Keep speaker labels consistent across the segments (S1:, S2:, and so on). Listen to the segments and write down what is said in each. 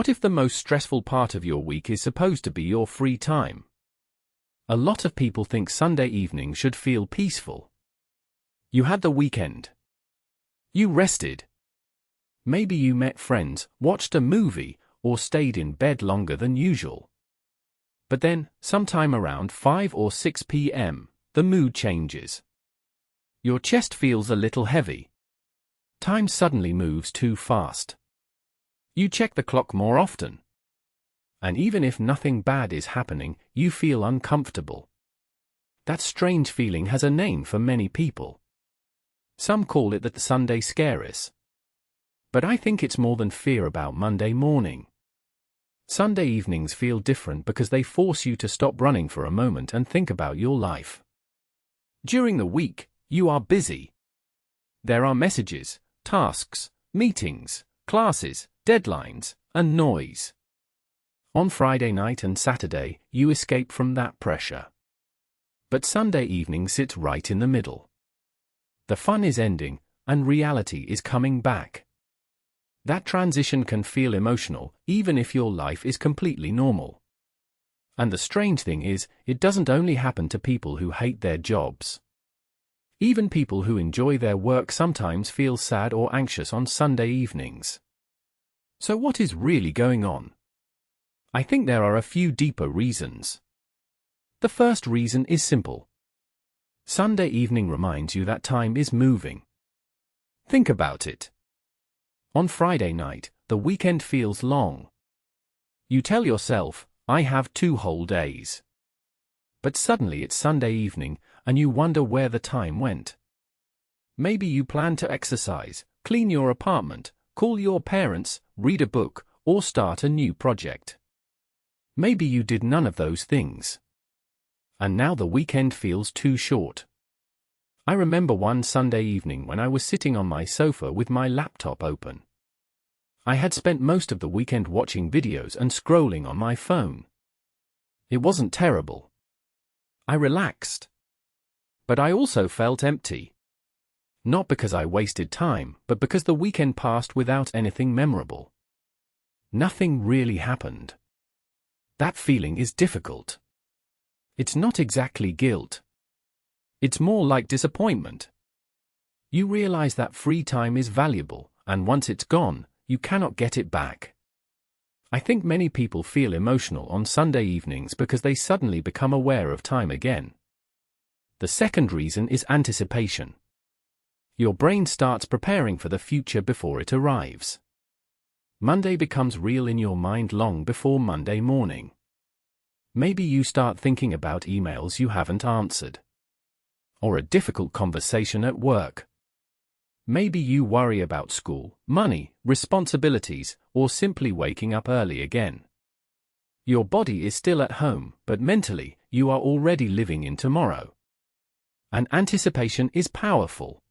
S1: What if the most stressful part of your week is supposed to be your free time? A lot of people think Sunday evening should feel peaceful. You had the weekend. You rested. Maybe you met friends, watched a movie, or stayed in bed longer than usual. But then, sometime around 5 or 6 p.m., the mood changes. Your chest feels a little heavy. Time suddenly moves too fast. You check the clock more often. And even if nothing bad is happening, you feel uncomfortable. That strange feeling has a name for many people. Some call it the Sunday scares. But I think it's more than fear about Monday morning. Sunday evenings feel different because they force you to stop running for a moment and think about your life. During the week, you are busy. There are messages, tasks, meetings, classes, deadlines, and noise. On Friday night and Saturday, you escape from that pressure. But Sunday evening sits right in the middle. The fun is ending, and reality is coming back. That transition can feel emotional, even if your life is completely normal. And the strange thing is, it doesn't only happen to people who hate their jobs. Even people who enjoy their work sometimes feel sad or anxious on Sunday evenings. So what is really going on? I think there are a few deeper reasons. The first reason is simple. Sunday evening reminds you that time is moving. Think about it. On Friday night, the weekend feels long. You tell yourself, I have 2 whole days. But suddenly it's Sunday evening, and you wonder where the time went. Maybe you plan to exercise, clean your apartment, call your parents, read a book, or start a new project. Maybe you did none of those things. And now the weekend feels too short. I remember one Sunday evening when I was sitting on my sofa with my laptop open. I had spent most of the weekend watching videos and scrolling on my phone. It wasn't terrible. I relaxed. But I also felt empty. Not because I wasted time, but because the weekend passed without anything memorable. Nothing really happened. That feeling is difficult. It's not exactly guilt. It's more like disappointment. You realize that free time is valuable, and once it's gone, you cannot get it back. I think many people feel emotional on Sunday evenings because they suddenly become aware of time again. The second reason is anticipation. Your brain starts preparing for the future before it arrives. Monday becomes real in your mind long before Monday morning. Maybe you start thinking about emails you haven't answered. Or a difficult conversation at work. Maybe you worry about school, money, responsibilities, or simply waking up early again. Your body is still at home, but mentally, you are already living in tomorrow. And anticipation is powerful.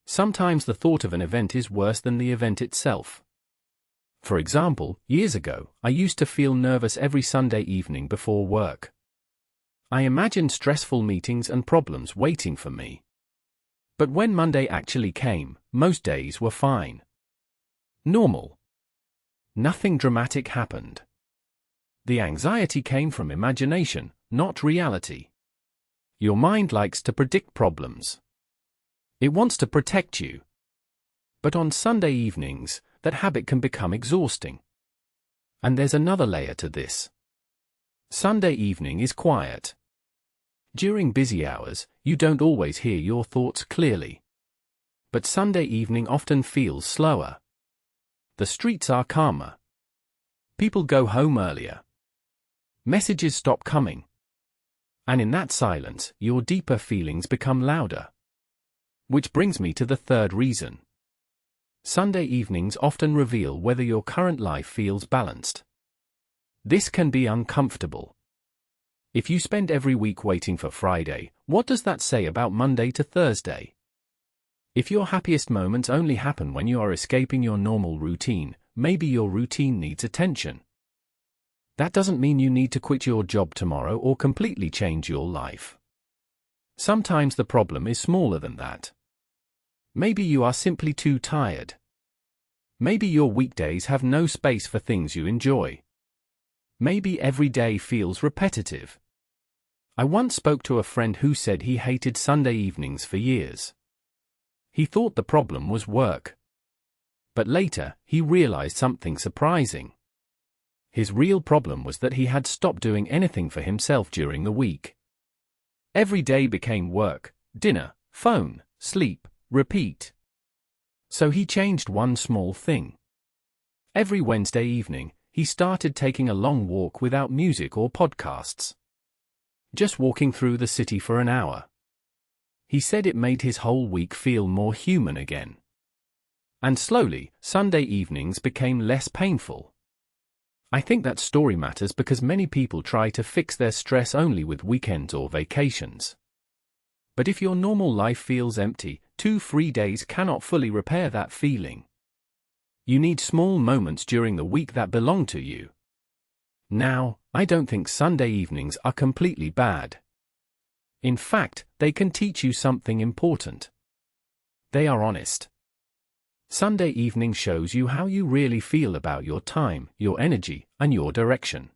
S1: Sometimes the thought of an event is worse than the event itself. For example, years ago, I used to feel nervous every Sunday evening before work. I imagined stressful meetings and problems waiting for me. But when Monday actually came, most days were fine. Normal. Nothing dramatic happened. The anxiety came from imagination, not reality. Your mind likes to predict problems. It wants to protect you. But on Sunday evenings, that habit can become exhausting. And there's another layer to this. Sunday evening is quiet. During busy hours, you don't always hear your thoughts clearly. But Sunday evening often feels slower. The streets are calmer. People go home earlier. Messages stop coming. And in that silence, your deeper feelings become louder. Which brings me to the third reason. Sunday evenings often reveal whether your current life feels balanced. This can be uncomfortable. If you spend every week waiting for Friday, what does that say about Monday to Thursday? If your happiest moments only happen when you are escaping your normal routine, maybe your routine needs attention. That doesn't mean you need to quit your job tomorrow or completely change your life. Sometimes the problem is smaller than that. Maybe you are simply too tired. Maybe your weekdays have no space for things you enjoy. Maybe every day feels repetitive. I once spoke to a friend who said he hated Sunday evenings for years. He thought the problem was work. But later, he realized something surprising. His real problem was that he had stopped doing anything for himself during the week. Every day became work, dinner, phone, sleep, repeat. So he changed one small thing. Every Wednesday evening, he started taking a long walk without music or podcasts. Just walking through the city for an hour. He said it made his whole week feel more human again. And slowly, Sunday evenings became less painful. I think that story matters because many people try to fix their stress only with weekends or vacations. But if your normal life feels empty, 2 free days cannot fully repair that feeling. You need small moments during the week that belong to you. Now, I don't think Sunday evenings are completely bad. In fact, they can teach you something important. They are honest. Sunday evening shows you how you really feel about your time, your energy, and your direction.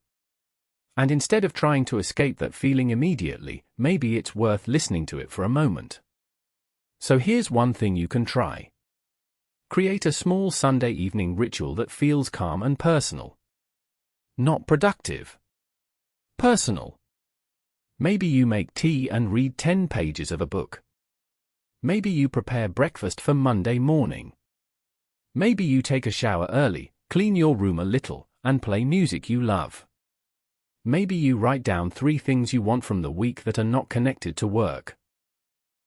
S1: And instead of trying to escape that feeling immediately, maybe it's worth listening to it for a moment. So here's one thing you can try. Create a small Sunday evening ritual that feels calm and personal. Not productive. Personal. Maybe you make tea and read 10 pages of a book. Maybe you prepare breakfast for Monday morning. Maybe you take a shower early, clean your room a little, and play music you love. Maybe you write down 3 things you want from the week that are not connected to work.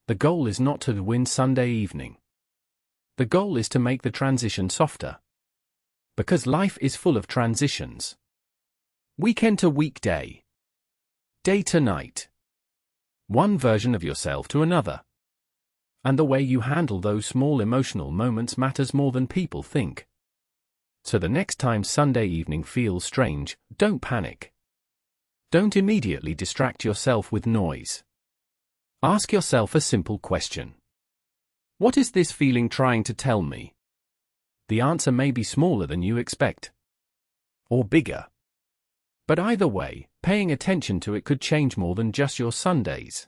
S1: The goal is not to win Sunday evening. The goal is to make the transition softer. Because life is full of transitions. Weekend to weekday. Day to night. One version of yourself to another. And the way you handle those small emotional moments matters more than people think. So the next time Sunday evening feels strange, don't panic. Don't immediately distract yourself with noise. Ask yourself a simple question. What is this feeling trying to tell me? The answer may be smaller than you expect. Or bigger. But either way, paying attention to it could change more than just your Sundays.